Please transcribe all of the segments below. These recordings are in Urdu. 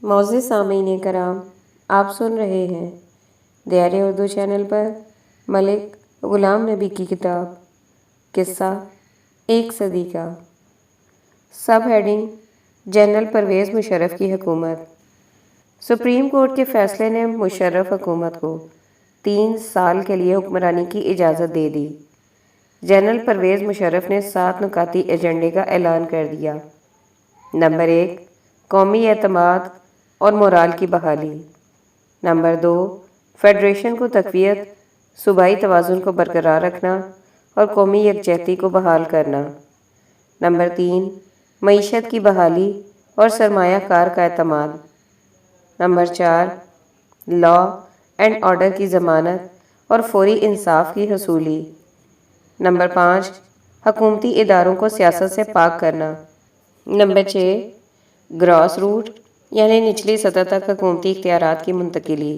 معزز سامعین کرام، آپ سن رہے ہیں دیار اردو چینل پر ملک غلام نبی کی کتاب قصہ ایک صدی کا۔ Subheading: general Pervez Musharraf کی حکومت۔ سپریم کورٹ کے فیصلے نے مشرف حکومت کو 3 سال کے لیے حکمرانی کی اجازت دے دی۔ جنرل پرویز مشرف نے 7 نکاتی ایجنڈے کا اعلان کر دیا۔ نمبر 1، قومی اعتماد اور مورال کی بحالی۔ نمبر 2، فیڈریشن کو تقویت، صوبائی توازن کو برقرار رکھنا اور قومی یکجہتی کو بحال کرنا۔ نمبر 3، معیشت کی بحالی اور سرمایہ کار کا اعتماد۔ نمبر 4، لا اینڈ آرڈر کی ضمانت اور فوری انصاف کی حصولی۔ نمبر 5، حکومتی اداروں کو سیاست سے پاک کرنا۔ نمبر 6، گراس روٹ یعنی نچلی سطح تک حکومتی اختیارات کی منتقلی۔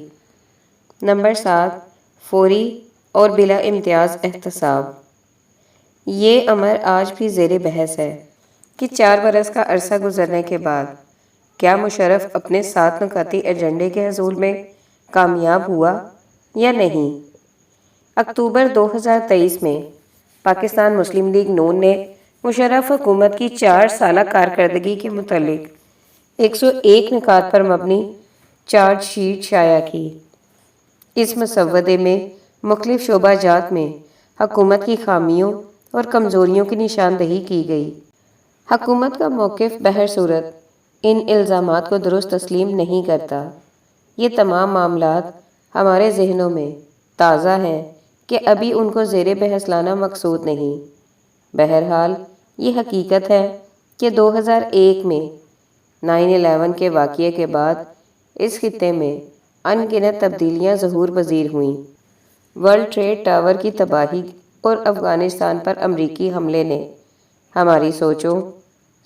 نمبر 7، فوری اور بلا امتیاز احتساب۔ یہ امر آج بھی زیر بحث ہے کہ 4 برس کا عرصہ گزرنے کے بعد کیا مشرف اپنے 7 نکاتی ایجنڈے کے حصول میں کامیاب ہوا یا نہیں۔ اکتوبر 2023 میں پاکستان مسلم لیگ نون نے مشرف حکومت کی 4 سالہ کارکردگی کے متعلق 101 نکات پر مبنی چارج شیٹ شائع کی۔ اس مسودے میں مختلف شعبہ جات میں حکومت کی خامیوں اور کمزوریوں کی نشاندہی کی گئی۔ حکومت کا موقف بہر صورت ان الزامات کو درست تسلیم نہیں کرتا۔ یہ تمام معاملات ہمارے ذہنوں میں تازہ ہیں کہ ابھی ان کو زیر بحث لانا مقصود نہیں۔ بہرحال یہ حقیقت ہے کہ 2001 میں 9/11 کے واقعے کے بعد اس خطے میں ان گنت تبدیلیاں ظہور پذیر ہوئیں۔ ورلڈ ٹریڈ ٹاور کی تباہی اور افغانستان پر امریکی حملے نے ہماری سوچوں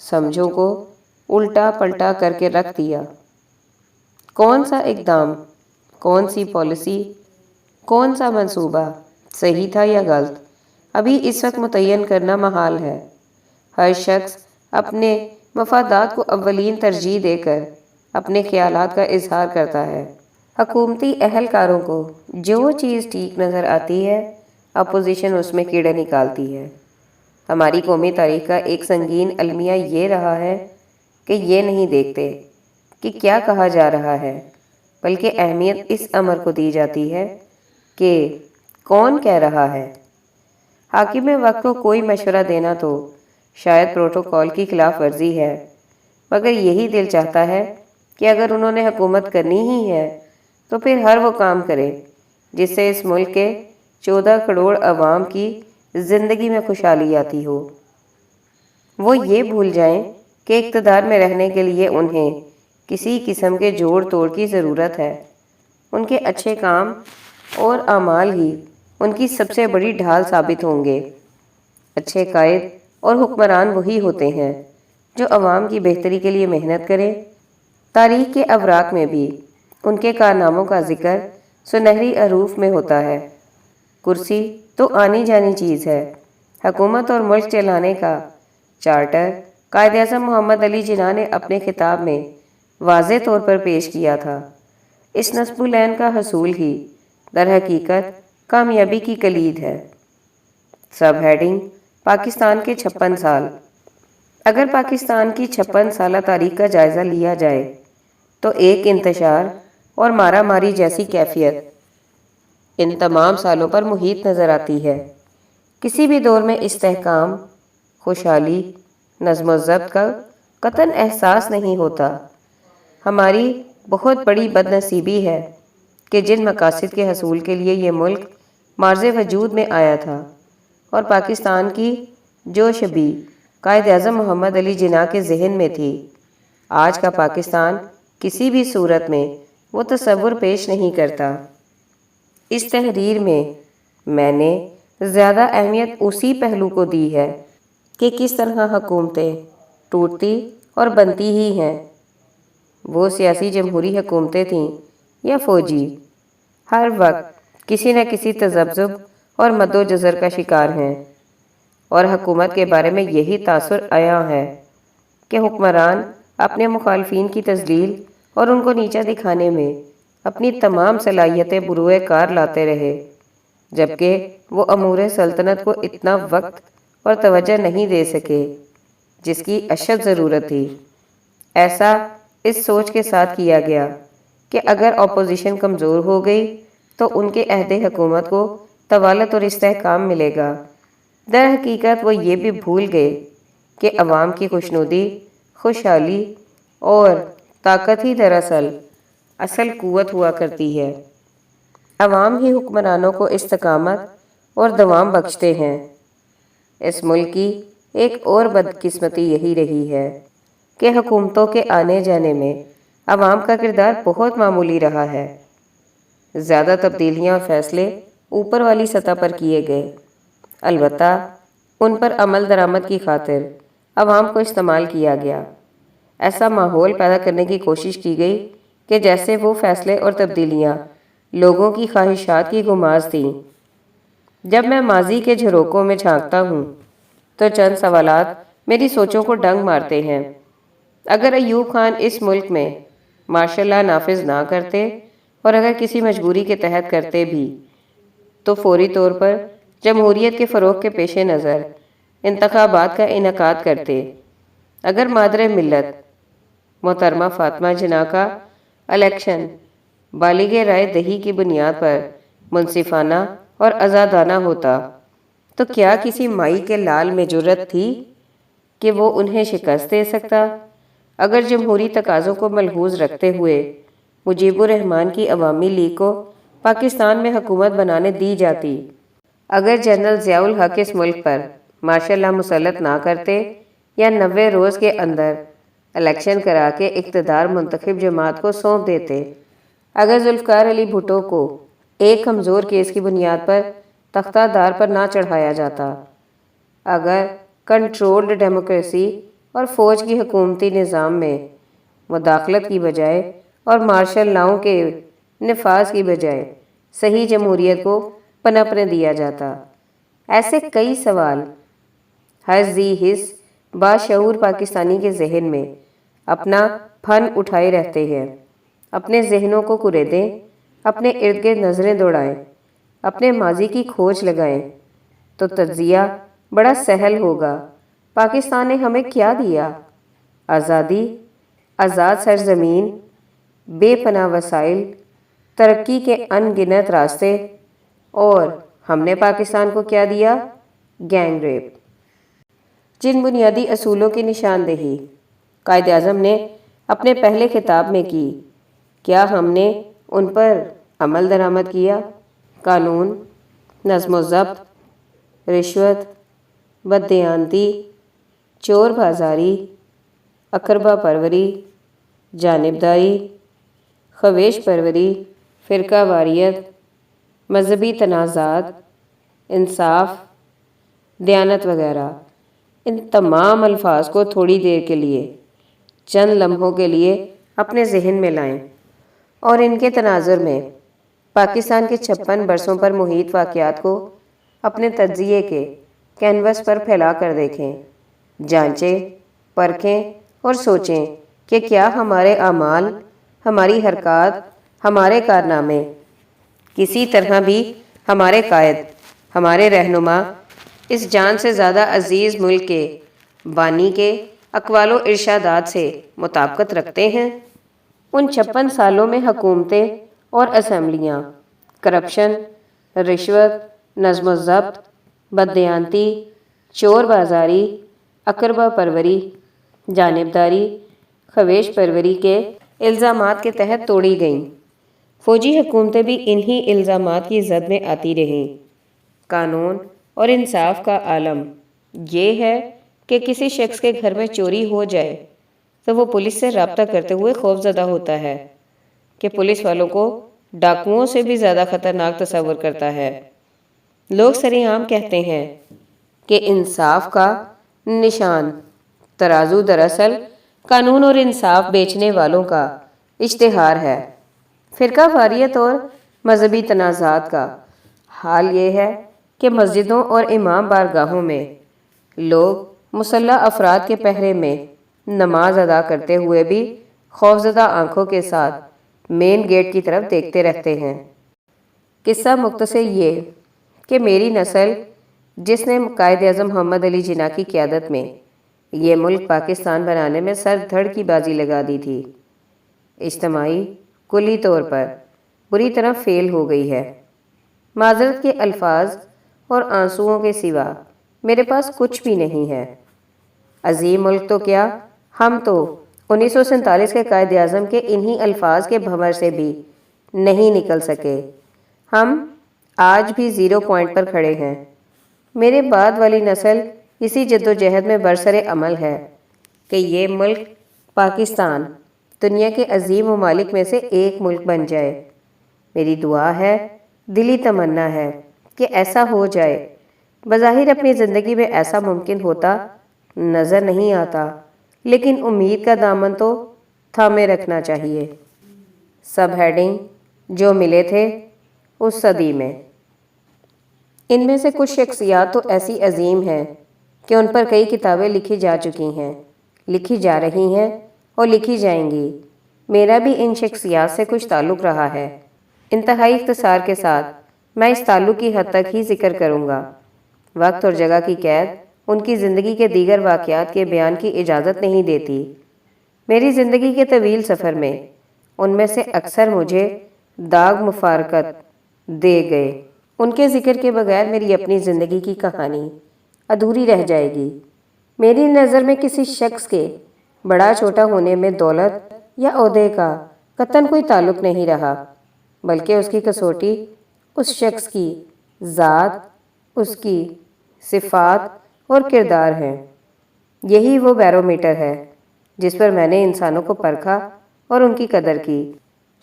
سمجھوں کو الٹا پلٹا کر کے رکھ دیا۔ کون سا اقدام، کون سی پالیسی، کون سا منصوبہ صحیح تھا یا غلط، ابھی اس وقت متعین کرنا محال ہے۔ ہر شخص اپنے مفادات کو اولین ترجیح دے کر اپنے خیالات کا اظہار کرتا ہے۔ حکومتی اہلکاروں کو جو چیز ٹھیک نظر آتی ہے، اپوزیشن اس میں کیڑے نکالتی ہے۔ ہماری قومی تاریخ کا ایک سنگین المیہ یہ رہا ہے کہ یہ نہیں دیکھتے کہ کیا کہا جا رہا ہے، بلکہ اہمیت اس امر کو دی جاتی ہے کہ کون کہہ رہا ہے۔ حاکم وقت کو کوئی مشورہ دینا تو شاید پروٹوکول کی خلاف ورزی ہے، مگر یہی دل چاہتا ہے کہ اگر انہوں نے حکومت کرنی ہی ہے تو پھر ہر وہ کام کرے جس سے اس ملک کے 14 کروڑ عوام کی زندگی میں خوشحالی آتی ہو۔ وہ یہ بھول جائیں کہ اقتدار میں رہنے کے لیے انہیں کسی قسم کے جوڑ توڑ کی ضرورت ہے۔ ان کے اچھے کام اور اعمال ہی ان کی سب سے بڑی ڈھال ثابت ہوں گے۔ اچھے قائد اور حکمران وہی ہوتے ہیں جو عوام کی بہتری کے لیے محنت کریں۔ تاریخ کے اوراق میں بھی ان کے کارناموں کا ذکر سنہری حروف میں ہوتا ہے۔ کرسی تو آنی جانی چیز ہے۔ حکومت اور ملک چلانے کا چارٹر قائد اعظم محمد علی جناح نے اپنے خطاب میں واضح طور پر پیش کیا تھا۔ اس نصب العین کا حصول ہی در حقیقت کامیابی کی کلید ہے۔ سب ہیڈنگ: پاکستان کے 56 سال۔ اگر پاکستان کی 56 سالہ تاریخ کا جائزہ لیا جائے تو ایک انتشار اور مارا ماری جیسی کیفیت ان تمام سالوں پر محیط نظر آتی ہے۔ کسی بھی دور میں استحکام، خوشحالی، نظم و ضبط کا قطعاً احساس نہیں ہوتا۔ ہماری بہت بڑی بد نصیبی ہے کہ جن مقاصد کے حصول کے لیے یہ ملک معرض وجود میں آیا تھا اور پاکستان کی جو شبیہ قائد اعظم محمد علی جناح کے ذہن میں تھی، آج کا پاکستان کسی بھی صورت میں وہ تصور پیش نہیں کرتا۔ اس تحریر میں میں نے زیادہ اہمیت اسی پہلو کو دی ہے کہ کس طرح حکومتیں ٹوٹتی اور بنتی ہی ہیں، وہ سیاسی جمہوری حکومتیں تھیں یا فوجی، ہر وقت کسی نہ کسی تذبذب اور مد و جزر کا شکار ہیں۔ اور حکومت کے بارے میں یہی تاثر عیاں ہے کہ حکمران اپنے مخالفین کی تذلیل اور ان کو نیچا دکھانے میں اپنی تمام صلاحیتیں بروئے کار لاتے رہے، جبکہ وہ امور سلطنت کو اتنا وقت اور توجہ نہیں دے سکے جس کی اشد ضرورت تھی۔ ایسا اس سوچ کے ساتھ کیا گیا کہ اگر اپوزیشن کمزور ہو گئی تو ان کے عہد حکومت کو طوالت اور استحکام ملے گا۔ در حقیقت وہ یہ بھی بھول گئے کہ عوام کی خوشنودی، خوشحالی اور طاقت ہی دراصل اصل قوت ہوا کرتی ہے۔ عوام ہی حکمرانوں کو استقامت اور دوام بخشتے ہیں۔ اس ملک کی ایک اور بدقسمتی یہی رہی ہے کہ حکومتوں کے آنے جانے میں عوام کا کردار بہت معمولی رہا ہے۔ زیادہ تبدیلیاں اور فیصلے اوپر والی سطح پر کیے گئے، البتہ ان پر عمل درآمد کی خاطر عوام کو استعمال کیا گیا۔ ایسا ماحول پیدا کرنے کی کوشش کی گئی کہ جیسے وہ فیصلے اور تبدیلیاں لوگوں کی خواہشات کی گماز تھیں۔ جب میں ماضی کے جھروکوں میں جھانکتا ہوں تو چند سوالات میری سوچوں کو ڈنگ مارتے ہیں۔ اگر ایوب خان اس ملک میں مارشل لا نافذ نہ کرتے، اور اگر کسی مجبوری کے تحت کرتے بھی، تو فوری طور پر جمہوریت کے فروغ کے پیش نظر انتخابات کا انعقاد کرتے۔ اگر مادر ملت محترمہ فاطمہ جناح کا الیکشن بالغ رائے دہی کی بنیاد پر منصفانہ اور آزادانہ ہوتا تو کیا کسی مائی کے لال میں جرأت تھی کہ وہ انہیں شکست دے سکتا؟ اگر جمہوری تقاضوں کو ملحوظ رکھتے ہوئے مجیب الرحمان کی عوامی لیگ کو پاکستان میں حکومت بنانے دی جاتی، اگر جنرل ضیاء الحق اس ملک پر مارشل لا مسلط نہ کرتے یا 90 روز کے اندر الیکشن کرا کے اقتدار منتخب جماعت کو سونپ دیتے، اگر ذوالفقار علی بھٹو کو ایک کمزور کیس کی بنیاد پر تختہ دار پر نہ چڑھایا جاتا، اگر کنٹرولڈ ڈیموکریسی اور فوج کی حکومتی نظام میں مداخلت کی بجائے اور مارشل لاؤں کے نفاذ کی بجائے صحیح جمہوریت کو پنپنے دیا جاتا۔ ایسے کئی سوال ہر ذی حس باشعور پاکستانی کے ذہن میں اپنا پھن اٹھائے رہتے ہیں۔ اپنے ذہنوں کو کریدیں، اپنے ارد گرد نظریں دوڑائیں، اپنے ماضی کی کھوج لگائیں تو تجزیہ بڑا سہل ہوگا۔ پاکستان نے ہمیں کیا دیا؟ آزادی، آزاد سرزمین، بے پناہ وسائل، ترقی کے ان گنت راستے، اور ہم نے پاکستان کو کیا دیا؟ Gang rape. جن بنیادی اصولوں کی نشاندہی قائد اعظم نے اپنے پہلے خطاب میں کی، کیا ہم نے ان پر عمل درآمد کیا؟ قانون، نظم و ضبط، رشوت، بددیانتی، چور بازاری، اقربا پروری، جانبداری، خویش پروری، فرقہ واریت، مذہبی تنازعات، انصاف، دیانت وغیرہ۔ ان تمام الفاظ کو تھوڑی دیر کے لیے، چند لمحوں کے لیے اپنے ذہن میں لائیں اور ان کے تناظر میں پاکستان کے 56 برسوں پر محیط واقعات کو اپنے تجزیے کے کینوس پر پھیلا کر دیکھیں۔ جانچیں، پرکھیں اور سوچیں کہ کیا ہمارے اعمال، ہماری حرکات، ہمارے کارنامے کسی طرح بھی ہمارے قائد، ہمارے رہنما، اس جان سے زیادہ عزیز ملک کے بانی کے اقوال و ارشادات سے مطابقت رکھتے ہیں؟ ان 56 سالوں میں حکومتیں اور اسمبلیاں کرپشن، رشوت، نظم و ضبط، بددیانتی، چور بازاری، اقربا پروری، جانبداری، خویش پروری کے الزامات کے تحت توڑی گئیں۔ فوجی حکومتیں بھی انہی الزامات کی زد میں آتی رہیں۔ قانون اور انصاف کا عالم یہ ہے کہ کسی شخص کے گھر میں چوری ہو جائے تو وہ پولیس سے رابطہ کرتے ہوئے خوفزدہ ہوتا ہے کہ پولیس والوں کو ڈاکوؤں سے بھی زیادہ خطرناک تصور کرتا ہے۔ لوگ سرعام کہتے ہیں کہ انصاف کا نشان ترازو دراصل قانون اور انصاف بیچنے والوں کا اشتہار ہے۔ فرقہ واریت اور مذہبی تنازعات کا حال یہ ہے کہ مسجدوں اور امام بارگاہوں میں لوگ مسلح افراد کے پہرے میں نماز ادا کرتے ہوئے بھی خوفزدہ آنکھوں کے ساتھ مین گیٹ کی طرف دیکھتے رہتے ہیں۔ قصہ مختصر یہ کہ میری نسل جس نے قائد اعظم محمد علی جناح کی قیادت میں یہ ملک پاکستان بنانے میں سر دھڑ کی بازی لگا دی تھی، اجتماعی کلی طور پر بری طرح فیل ہو گئی ہے۔ معذرت کے الفاظ اور آنسوؤں کے سوا میرے پاس کچھ بھی نہیں ہے۔ عظیم ملک تو کیا، ہم تو 1947 کے قائد اعظم کے انہی الفاظ کے بھنور سے بھی نہیں نکل سکے۔ ہم آج بھی زیرو پوائنٹ پر کھڑے ہیں۔ میرے بعد والی نسل اسی جدوجہد میں برسر عمل ہے کہ یہ ملک پاکستان دنیا کے عظیم ممالک میں سے ایک ملک بن جائے۔ میری دعا ہے، دلی تمنا ہے کہ ایسا ہو جائے۔ بظاہر اپنی زندگی میں ایسا ممکن ہوتا نظر نہیں آتا، لیکن امید کا دامن تو تھامے رکھنا چاہیے۔ سب ہیڈنگ: جو ملے تھے اس صدی میں۔ ان میں سے کچھ شخصیات تو ایسی عظیم ہیں کہ ان پر کئی کتابیں لکھی جا چکی ہیں، لکھی جا رہی ہیں اور لکھی جائیں گی۔ میرا بھی ان شخصیات سے کچھ تعلق رہا ہے۔ انتہائی اختصار کے ساتھ میں اس تعلق کی حد تک ہی ذکر کروں گا۔ وقت اور جگہ کی قید ان کی زندگی کے دیگر واقعات کے بیان کی اجازت نہیں دیتی۔ میری زندگی کے طویل سفر میں ان میں سے اکثر مجھے داغ مفارقت دے گئے۔ ان کے ذکر کے بغیر میری اپنی زندگی کی کہانی ادھوری رہ جائے گی۔ میری نظر میں کسی شخص کے بڑا چھوٹا ہونے میں دولت یا عہدے کا قطعاً کوئی تعلق نہیں رہا، بلکہ اس کی کسوٹی اس شخص کی ذات، اس کی صفات اور کردار ہے۔ یہی وہ بیرومیٹر ہے جس پر میں نے انسانوں کو پرکھا اور ان کی قدر کی۔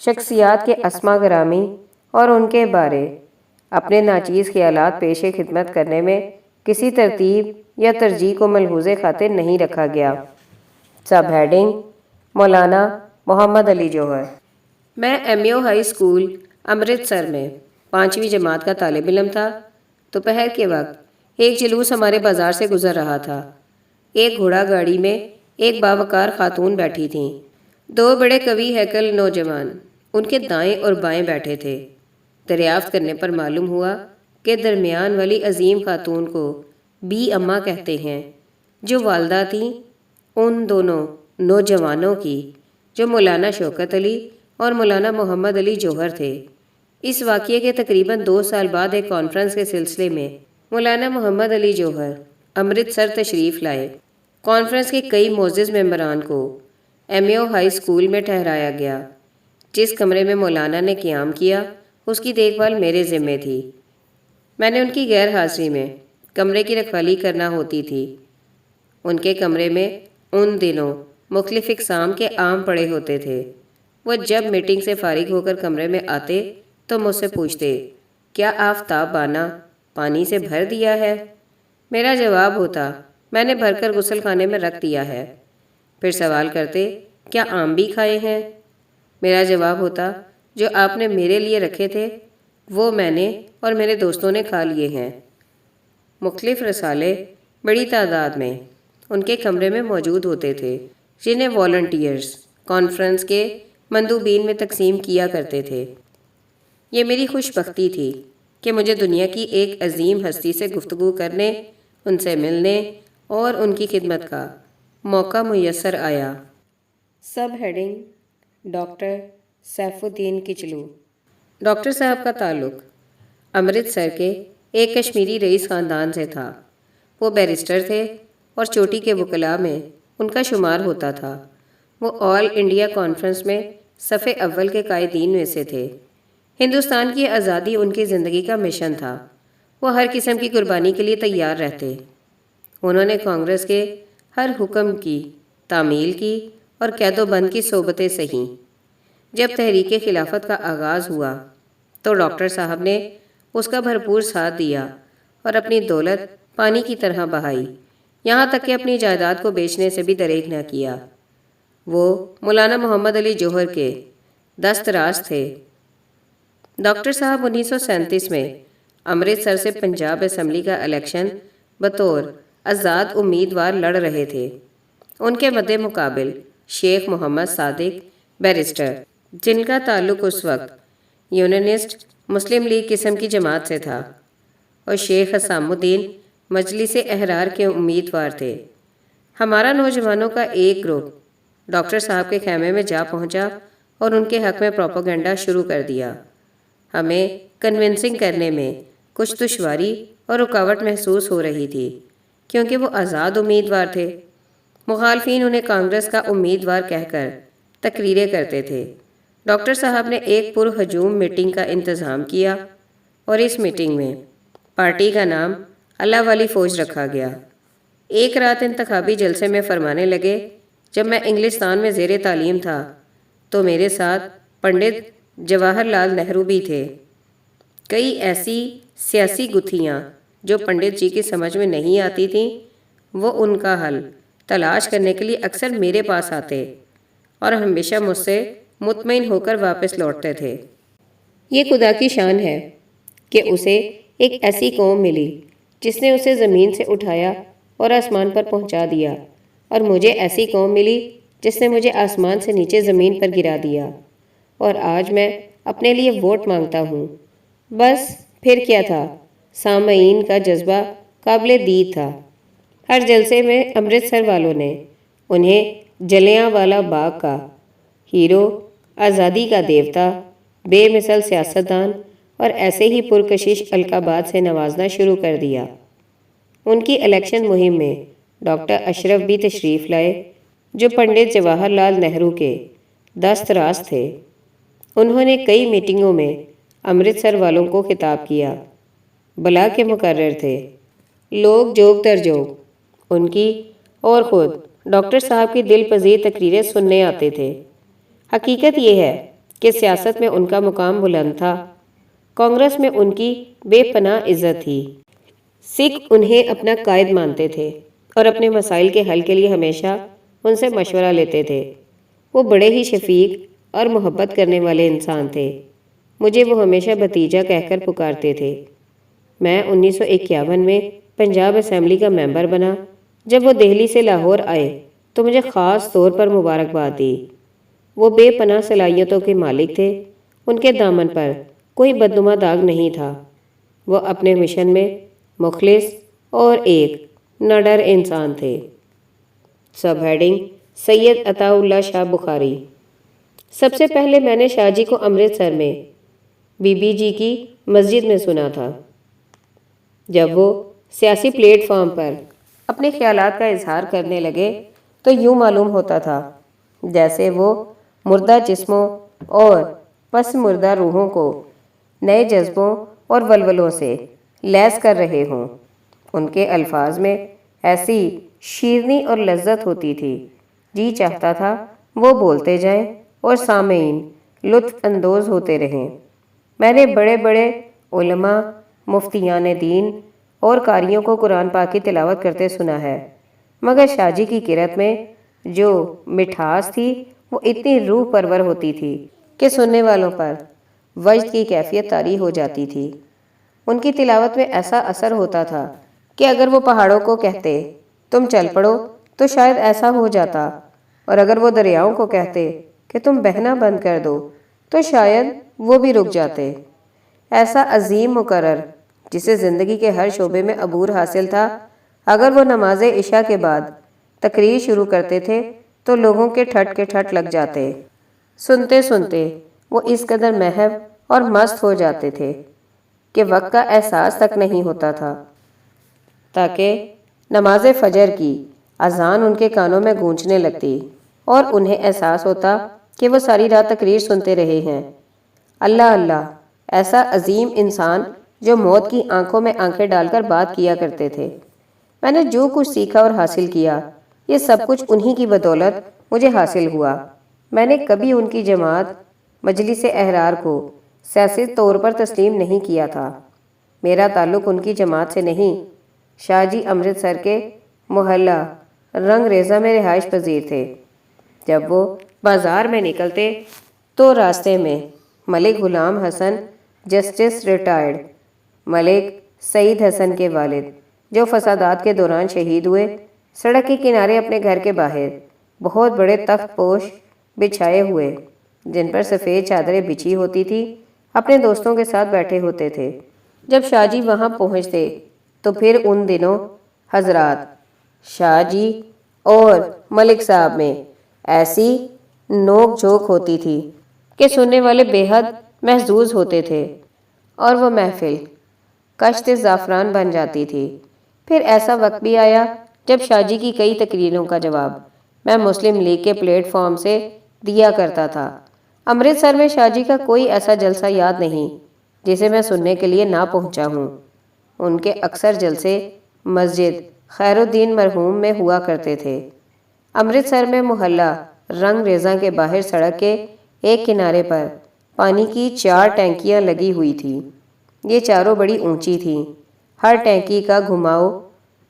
شخصیات کے اسما گرامی اور ان کے بارے اپنے ناچیز خیالات پیش خدمت کرنے میں کسی ترتیب یا ترجیح کو ملحوظ خاطر نہیں رکھا گیا۔ سب ہیڈنگ: مولانا محمد علی جوہر۔ میں MAO ہائی اسکول امرتسر میں 5ویں جماعت کا طالب علم تھا۔ دوپہر کے وقت ایک جلوس ہمارے بازار سے گزر رہا تھا۔ ایک گھوڑا گاڑی میں ایک باوقار خاتون بیٹھی تھیں۔ 2 بڑے قوی ہیکل نوجوان ان کے دائیں اور بائیں بیٹھے تھے۔ دریافت کرنے پر معلوم ہوا کہ درمیان والی عظیم خاتون کو بی اماں کہتے ہیں، جو والدہ تھیں ان دونوں نوجوانوں کی، جو مولانا شوکت علی اور مولانا محمد علی جوہر تھے۔ اس واقعے کے تقریباً 2 سال بعد ایک کانفرنس کے سلسلے میں مولانا محمد علی جوہر امرتسر تشریف لائے۔ کانفرنس کے کئی معزز ممبران کو MAO ہائی اسکول میں ٹھہرایا گیا۔ جس کمرے میں مولانا نے قیام کیا اس کی دیکھ بھال میرے ذمے تھی۔ میں نے ان کی غیر حاضری میں کمرے کی رکھوالی کرنا ہوتی تھی۔ ان کے کمرے میں ان دنوں مختلف اقسام کے آم پڑے ہوتے تھے۔ وہ جب میٹنگ سے فارغ ہو کر کمرے میں آتے تو مجھ سے پوچھتے، کیا آفتاب بانا پانی سے بھر دیا ہے؟ میرا جواب ہوتا، میں نے بھر کر غسل خانے میں رکھ دیا ہے۔ پھر سوال کرتے، کیا آم بھی کھائے ہیں؟ میرا جواب ہوتا، جو آپ نے میرے لیے رکھے تھے وہ میں نے اور میرے دوستوں نے کھا لیے ہیں۔ مختلف رسالے بڑی تعداد میں ان کے کمرے میں موجود ہوتے تھے، جنہیں والنٹیئرز کانفرنس کے مندوبین میں تقسیم کیا کرتے تھے۔ یہ میری خوش بختی تھی کہ مجھے دنیا کی ایک عظیم ہستی سے گفتگو کرنے، ان سے ملنے اور ان کی خدمت کا موقع میسر آیا۔ سب ہیڈنگ: ڈاکٹر سیف الدین کچلو۔ ڈاکٹر صاحب کا تعلق امرتسر کے ایک کشمیری رئیس خاندان سے تھا۔ وہ بیرسٹر تھے اور چوٹی کے وکلاء میں ان کا شمار ہوتا تھا۔ وہ آل انڈیا کانفرنس میں صف اول کے قائدین میں سے تھے۔ ہندوستان کی آزادی ان کی زندگی کا مشن تھا۔ وہ ہر قسم کی قربانی کے لیے تیار رہتے۔ انہوں نے کانگریس کے ہر حکم کی تعمیل کی اور قید و بند کی صحبتیں سہیں۔ جب تحریک خلافت کا آغاز ہوا تو ڈاکٹر صاحب نے اس کا بھرپور ساتھ دیا اور اپنی دولت پانی کی طرح بہائی، یہاں تک کہ اپنی جائیداد کو بیچنے سے بھی دریغ نہ کیا۔ وہ مولانا محمد علی جوہر کے دست راست تھے۔ ڈاکٹر صاحب 1937 میں امرتسر سے پنجاب اسمبلی کا الیکشن بطور آزاد امیدوار لڑ رہے تھے۔ ان کے مد مقابل شیخ محمد صادق بیرسٹر، جن کا تعلق اس وقت یونینسٹ مسلم لیگ قسم کی جماعت سے تھا، اور شیخ حسام الدین مجلس احرار کے امیدوار تھے۔ ہمارا نوجوانوں کا ایک گروپ ڈاکٹر صاحب کے خیمے میں جا پہنچا اور ان کے حق میں پروپیگنڈا شروع کر دیا۔ ہمیں کنونسنگ کرنے میں کچھ دشواری اور رکاوٹ محسوس ہو رہی تھی، کیونکہ وہ آزاد امیدوار تھے۔ مخالفین انہیں کانگریس کا امیدوار کہہ کر تقریریں کرتے تھے۔ ڈاکٹر صاحب نے ایک پرہجوم میٹنگ کا انتظام کیا، اور اس میٹنگ میں پارٹی کا نام اللہ والی فوج رکھا گیا۔ ایک رات انتخابی جلسے میں فرمانے لگے، جب میں انگلستان میں زیر تعلیم تھا تو میرے ساتھ پنڈت جواہر لال نہرو بھی تھے۔ کئی ایسی سیاسی گتھیاں جو پنڈت جی کی سمجھ میں نہیں آتی تھیں، وہ ان کا حل تلاش کرنے کے لیے اکثر میرے پاس آتے اور ہمیشہ مجھ سے مطمئن ہو کر واپس لوٹتے تھے۔ یہ خدا کی شان ہے کہ اسے ایک ایسی قوم ملی جس نے اسے زمین سے اٹھایا اور آسمان پر پہنچا دیا، اور مجھے ایسی قوم ملی جس نے مجھے آسمان سے نیچے زمین پر گرا دیا، اور آج میں اپنے لیے ووٹ مانگتا ہوں۔ بس پھر کیا تھا، سامعین کا جذبہ قابل دید تھا۔ ہر جلسے میں امرتسر والوں نے انہیں جلیاں والا باغ کا ہیرو، آزادی کا دیوتا، بے مثل سیاستدان اور ایسے ہی پرکشش القابات سے نوازنا شروع کر دیا۔ ان کی الیکشن مہم میں ڈاکٹر اشرف بھی تشریف لائے، جو پنڈت جواہر لال نہرو کے دست راست تھے۔ انہوں نے کئی میٹنگوں میں امرتسر والوں کو خطاب کیا۔ بلا کے مقرر تھے، لوگ جوگ در جوگ ان کی اور خود ڈاکٹر صاحب کی دل پذیر تقریریں سننے آتے تھے۔ حقیقت یہ ہے کہ سیاست میں ان کا مقام بلند تھا، کانگریس میں ان کی بے پناہ عزت تھی۔ سکھ انہیں اپنا قائد مانتے تھے اور اپنے مسائل کے حل کے لیے ہمیشہ ان سے مشورہ لیتے تھے۔ وہ بڑے ہی شفیق اور محبت کرنے والے انسان تھے۔ مجھے وہ ہمیشہ بھتیجا کہہ کر پکارتے تھے۔ میں 1951 میں پنجاب اسمبلی کا ممبر بنا۔ جب وہ دہلی سے لاہور آئے تو مجھے خاص طور پر مبارکباد دی۔ وہ بے پناہ صلاحیتوں کے مالک تھے، ان کے دامن پر کوئی بدنما داغ نہیں تھا۔ وہ اپنے مشن میں مخلص اور ایک نڈر انسان تھے۔ سب ہیڈنگ: سید عطا اللہ شاہ بخاری۔ سب سے پہلے میں نے شاہ جی کو امرتسر میں بی بی جی کی مسجد میں سنا تھا، جب وہ سیاسی پلیٹ فارم پر اپنے خیالات کا اظہار کرنے لگے تو یوں معلوم ہوتا تھا جیسے وہ مردہ جسموں اور پس مردہ روحوں کو نئے جذبوں اور ولولوں سے لیس کر رہے ہوں۔ ان کے الفاظ میں ایسی شیرنی اور لذت ہوتی تھی، جی چاہتا تھا وہ بولتے جائیں اور سامعین لطف اندوز ہوتے رہیں۔ میں نے بڑے بڑے علماء، مفتیان دین اور قاریوں کو قرآن پاک کی تلاوت کرتے سنا ہے، مگر شاہ جی کی قرأت میں جو مٹھاس تھی وہ اتنی روح پرور ہوتی تھی کہ سننے والوں پر وجد کی کیفیت طاری ہو جاتی تھی۔ ان کی تلاوت میں ایسا اثر ہوتا تھا کہ اگر وہ پہاڑوں کو کہتے تم چل پڑو تو شاید ایسا ہو جاتا، اور اگر وہ دریاؤں کو کہتے کہ تم بہنا بند کر دو تو شاید وہ بھی رک جاتے۔ ایسا عظیم مقرر جسے زندگی کے ہر شعبے میں عبور حاصل تھا، اگر وہ نماز عشاء کے بعد تقریر شروع کرتے تھے تو لوگوں کے ٹھٹ کے ٹھٹ لگ جاتے۔ سنتے سنتے وہ اس قدر محو اور مست ہو جاتے تھے کہ وقت کا احساس تک نہیں ہوتا تھا، تاکہ نماز فجر کی اذان ان کے کانوں میں گونجنے لگتی اور انہیں احساس ہوتا کہ وہ ساری رات تقریر سنتے رہے ہیں۔ اللہ اللہ، ایسا عظیم انسان جو موت کی آنکھوں میں آنکھیں ڈال کر بات کیا کرتے تھے۔ میں نے جو کچھ سیکھا اور حاصل کیا، یہ سب کچھ انہی کی بدولت مجھے حاصل ہوا۔ میں نے کبھی ان کی جماعت مجلس احرار کو سیاسی طور پر تسلیم نہیں کیا تھا۔ میرا تعلق ان کی جماعت سے نہیں۔ شاہ جی امرتسر کے محلہ رنگ ریزہ میں رہائش پذیر تھے۔ جب وہ بازار میں نکلتے تو راستے میں ملک غلام حسن، جسٹس ریٹائرڈ ملک سعید حسن کے والد، جو فسادات کے دوران شہید ہوئے، سڑک کے کنارے اپنے گھر کے باہر بہت بڑے تخت پوش بچھائے ہوئے جن پر سفید چادریں بچھی ہوتی تھی اپنے دوستوں کے ساتھ بیٹھے ہوتے تھے۔ جب شاہ جی وہاں پہنچتے تو پھر ان دنوں حضرات شاہ جی اور ملک صاحب میں ایسی نوک جھوک ہوتی تھی کہ سننے والے بے حد محظوظ ہوتے تھے اور وہ محفل کشت زعفران بن جاتی تھی۔ پھر ایسا وقت بھی آیا جب شاہ جی کی کئی تقریروں کا جواب میں مسلم لیگ کے پلیٹ فارم سے دیا کرتا تھا۔ امرتسر میں شاہ جی کا کوئی ایسا جلسہ یاد نہیں جسے میں سننے کے لیے نہ پہنچا ہوں۔ ان کے اکثر جلسے مسجد خیر الدین مرحوم میں ہوا کرتے تھے۔ امرتسر میں محلہ رنگ ریزاں کے باہر سڑک کے ایک کنارے پر پانی کی 4 ٹینکیاں لگی ہوئی تھیں۔ یہ چاروں بڑی اونچی تھیں۔ ہر ٹینکی کا گھماؤ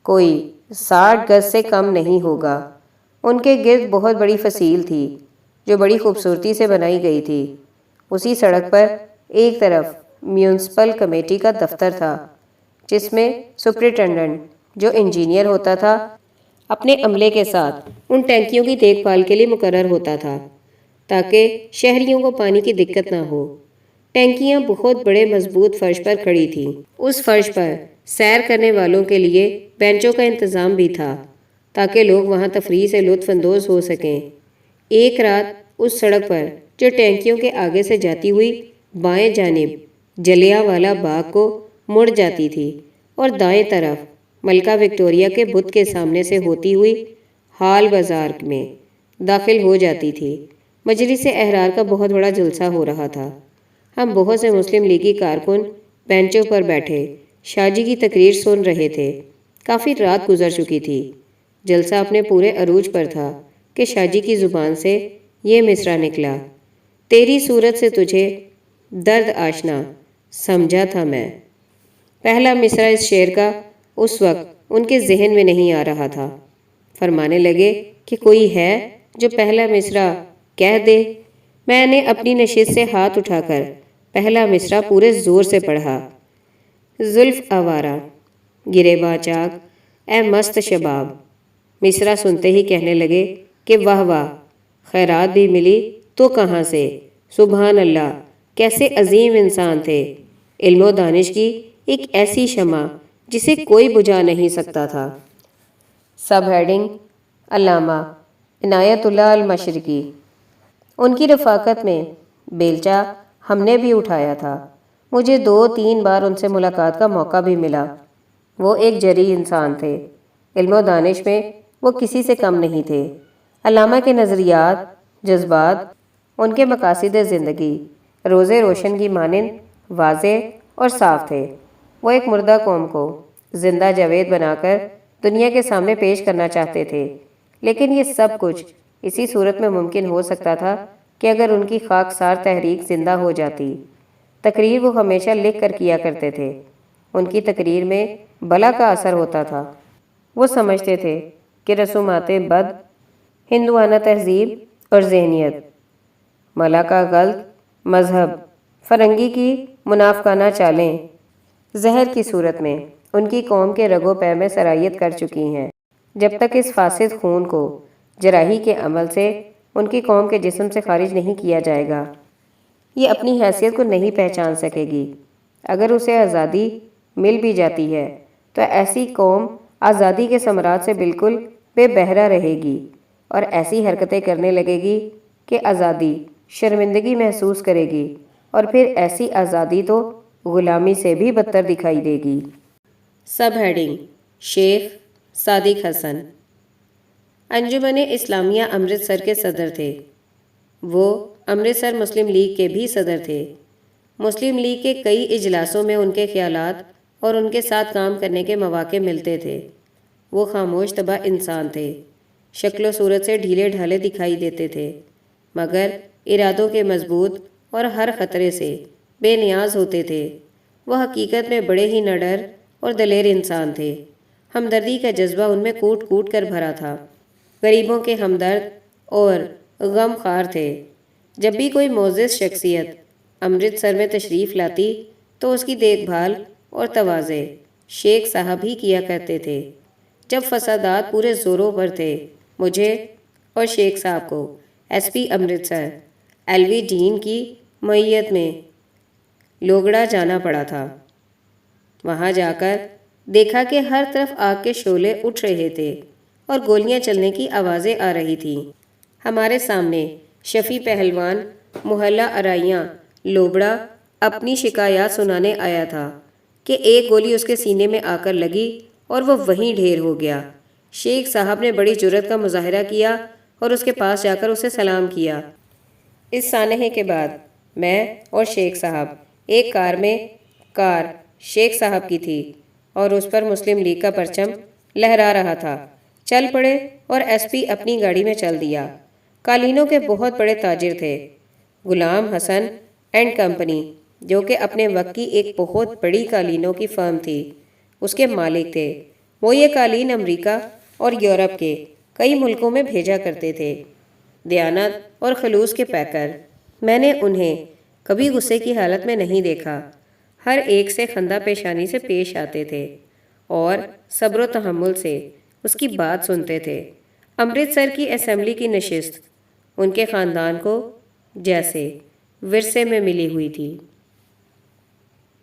کوئی 60 گز سے کم نہیں ہوگا۔ ان کے گرد بہت بڑی فصیل تھی جو بڑی خوبصورتی سے بنائی گئی تھی۔ اسی سڑک پر ایک طرف میونسپل کمیٹی کا دفتر تھا جس میں سپرنٹنڈنٹ جو انجینئر ہوتا تھا اپنے عملے کے ساتھ ان ٹینکیوں کی دیکھ بھال کے لیے مقرر ہوتا تھا تاکہ شہریوں کو پانی کی دقت نہ ہو۔ ٹینکیاں بہت بڑے مضبوط فرش پر کھڑی تھیں۔ اس فرش پر سیر کرنے والوں کے لیے بینچوں کا انتظام بھی تھا تاکہ لوگ وہاں تفریح سے لطف اندوز ہو سکیں۔ ایک رات اس سڑک پر جو ٹینکیوں کے آگے سے جاتی ہوئی بائیں جانب جلیانوالہ باغ کو مڑ جاتی تھی اور دائیں طرف ملکہ وکٹوریہ کے بت کے سامنے سے ہوتی ہوئی ہال بازار میں داخل ہو جاتی تھی۔ مجلس احرار کا بہت بڑا جلسہ ہو رہا تھا۔ ہم بہت سے مسلم لیگی کارکن بینچوں پر بیٹھے شاہ جی کی تقریر سن رہے تھے۔ کافی رات گزر چکی تھی۔ جلسہ اپنے پورے عروج پر تھا کہ شاہ جی کی زبان سے یہ مصرع نکلا: تیری صورت سے تجھے درد آشنا سمجھا تھا میں۔ پہلا مصرع اس شعر کا اس وقت ان کے ذہن میں نہیں آ رہا تھا۔ فرمانے لگے کہ کوئی ہے جو پہلا مصرع کہہ دے۔ میں نے اپنی نشست سے ہاتھ اٹھا کر پہلا مصرع پورے زور سے پڑھا: زلف آوارہ گریباں چاک اے مست شباب۔ مصرع سنتے ہی کہنے لگے کہ واہ واہ، خیرات بھی ملی تو کہاں سے، سبحان اللہ، کیسے عظیم انسان تھے، علم و دانش کی ایک ایسی شمع جسے کوئی بجھا نہیں سکتا تھا۔ سب ہیڈنگ: علامہ عنایت اللہ المشرقی۔ ان کی رفاقت میں بیلچہ ہم نے بھی اٹھایا تھا۔ مجھے 2-3 بار ان سے ملاقات کا موقع بھی ملا۔ وہ ایک جرأی انسان تھے۔ علم و دانش میں وہ کسی سے کم نہیں تھے۔ علامہ کے نظریات، جذبات، ان کے مقاصد زندگی روز روشن کی مانند واضح اور صاف تھے۔ وہ ایک مردہ قوم کو زندہ جاوید بنا کر دنیا کے سامنے پیش کرنا چاہتے تھے، لیکن یہ سب کچھ اسی صورت میں ممکن ہو سکتا تھا کہ اگر ان کی خاکسار تحریک زندہ ہو جاتی۔ تقریر وہ ہمیشہ لکھ کر کیا کرتے تھے۔ ان کی تقریر میں بلا کا اثر ہوتا تھا۔ وہ سمجھتے تھے کہ رسومات بد، ہندوانہ تہذیب اور ذہنیت، ملا کا غلط مذہب، فرنگی کی منافقانہ چالیں زہر کی صورت میں ان کی قوم کے رگ و پے میں سرایت کر چکی ہیں۔ جب تک اس فاسد خون کو جراحی کے عمل سے ان کی قوم کے جسم سے خارج نہیں کیا جائے گا، یہ اپنی حیثیت کو نہیں پہچان سکے گی۔ اگر اسے آزادی مل بھی جاتی ہے تو ایسی قوم آزادی کے ثمرات سے بالکل بے بہرہ رہے گی اور ایسی حرکتیں کرنے لگے گی کہ آزادی شرمندگی محسوس کرے گی، اور پھر ایسی آزادی تو غلامی سے بھی بدتر دکھائی دے گی۔ سب ہیڈنگ: شیخ صادق حسن۔ انجمن اسلامیہ امرتسر کے صدر تھے۔ وہ امرتسر مسلم لیگ کے بھی صدر تھے۔ مسلم لیگ کے کئی اجلاسوں میں ان کے خیالات اور ان کے ساتھ کام کرنے کے مواقع ملتے تھے۔ وہ خاموش طبع انسان تھے، شکل و صورت سے ڈھیلے ڈھالے دکھائی دیتے تھے، مگر ارادوں کے مضبوط اور ہر خطرے سے بے نیاز ہوتے تھے۔ وہ حقیقت میں بڑے ہی نڈر اور دلیر انسان تھے۔ ہمدردی کا جذبہ ان میں کوٹ کوٹ کر بھرا تھا۔ غریبوں کے ہمدرد اور غم خوار تھے۔ جب بھی کوئی معزز شخصیت امرتسر میں تشریف لاتی تو اس کی دیکھ بھال اور تواضع شیخ صاحب ہی کیا کرتے تھے۔ جب فسادات پورے زوروں پر تھے، مجھے اور شیخ صاحب کو ایس پی امرتسر ایلوی ڈین کی معیت میں لوگڑا جانا پڑا تھا۔ وہاں جا کر دیکھا کہ ہر طرف آگ کے شعلے اٹھ رہے تھے اور گولیاں چلنے کی آوازیں آ رہی تھیں۔ ہمارے سامنے شفیع پہلوان محلہ ارائیاں لوبڑا اپنی شکایات سنانے آیا تھا کہ ایک گولی اس کے سینے میں آ کر لگی اور وہ وہیں ڈھیر ہو گیا۔ شیخ صاحب نے بڑی جرأت کا مظاہرہ کیا اور اس کے پاس جا کر اسے سلام کیا۔ اس سانحے کے بعد میں اور شیخ صاحب ایک کار شیخ صاحب کی تھی اور اس پر مسلم لیگ کا پرچم لہرا رہا تھا، چل پڑے اور ایس پی اپنی گاڑی میں چل دیا۔ قالینوں کے بہت بڑے تاجر تھے۔ غلام حسن اینڈ کمپنی، جو کہ اپنے وقت کی ایک بہت بڑی قالینوں کی فرم تھی، اس کے مالک تھے۔ وہ یہ قالین امریکہ اور یورپ کے کئی ملکوں میں بھیجا کرتے تھے۔ دیانت اور خلوص کے پیکر۔ میں نے انہیں کبھی غصے کی حالت میں نہیں دیکھا۔ ہر ایک سے خندہ پیشانی سے پیش آتے تھے اور صبر و تحمل سے اس کی بات سنتے تھے۔ امرتسر کی اسمبلی کی نشست ان کے خاندان کو جیسے ورثے میں ملی ہوئی تھی۔